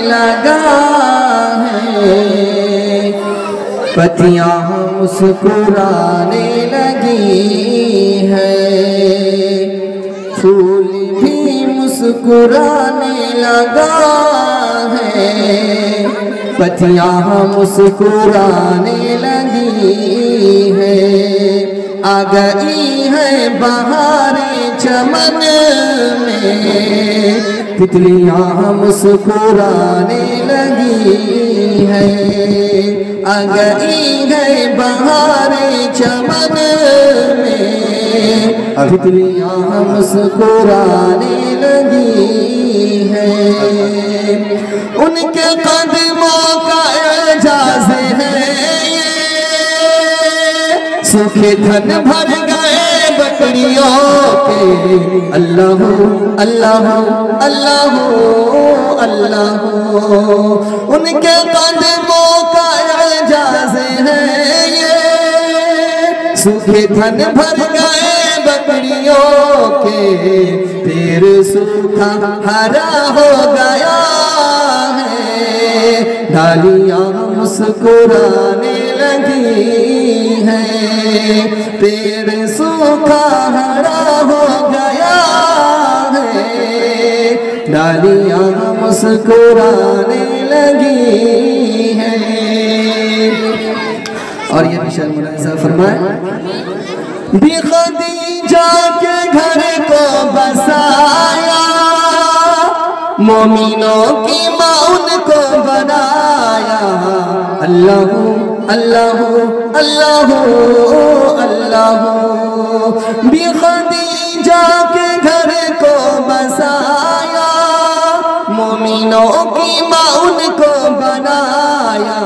لگا ہے، پتیاں مسکرانے لگی ہے، پھول بھی مسکرانے لگا ہے، پتیاں مسکرانے لگی ہے، آ گئی ہے بہار چمن میں، تتلیاں مسکرانے لگی ہے، آ گئی ہے بہار چمن میں، تتلیاں مسکرانے لگی ہے، ان کے قدموں کا اعجاز ہے سوکھے تھن بھر گئے بکریوں کے، اللہ اللہ اللہ اللہ، ان کے قدموں کا اعجاز ہے یہ، سوکھے تھن بھر گئے بکریوں کے، پیر سوکھا ہرا ہو گیا ہے، ڈالیاں مسکرانے لگی ہے، پیر سوکھا ہرا ہو گیا ہے، ڈالیاں مسکرانے لگی ہے۔ اور یہ بھی شاید ملاحظہ فرمائے، بی خدیجہ کے گھر کو بسایا، مومنوں کی ماں ان کو بنایا، اللہ اللہ اللہ اللہ، بی خدیجہ کے گھر کو بسایا، مومنوں کی ماں ان کو بنایا،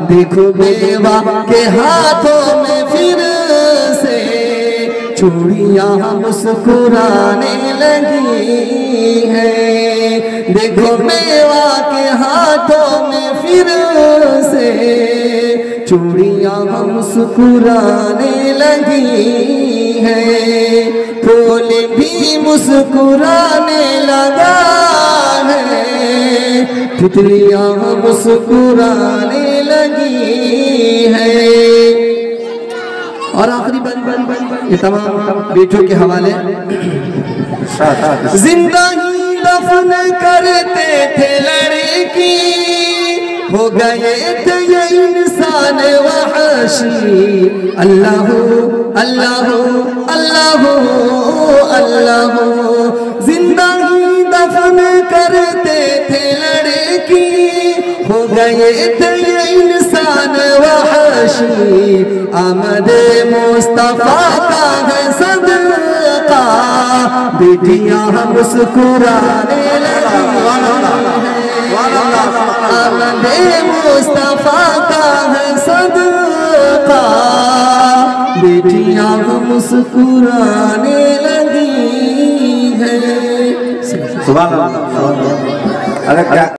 دیکھو بیوہ کے ہاتھوں میں پھر سے چوڑیاں مسکرانے لگی ہے، دیکھو بیوہ کے ہاتھوں میں پھر سے چوڑیاں مسکرانے لگی ہے، پھول بھی مسکرانے لگا ہے، تتلیاں مسکرانے لگی ہے۔ اور آخری بند یہ تمام بیٹوں کے حوالے، زندہ ہی دفن کرتے تھے لڑکی، ہو گئے تھے یہ انسان وحشی، اللہ اللہ اللہ اللہ، زندہ ہی دفن کرتے تھے لڑکی، ہو گئے تھے یہ انسان وحشی، آمد مصطفیٰ کا ہے صدقہ، بیٹیاں مسکرانے لگی ہیں، آمد مصطفیٰ کا ہے صدقہ، بیٹیاں مسکرانے لگی ہیں۔ سبحان اللہ۔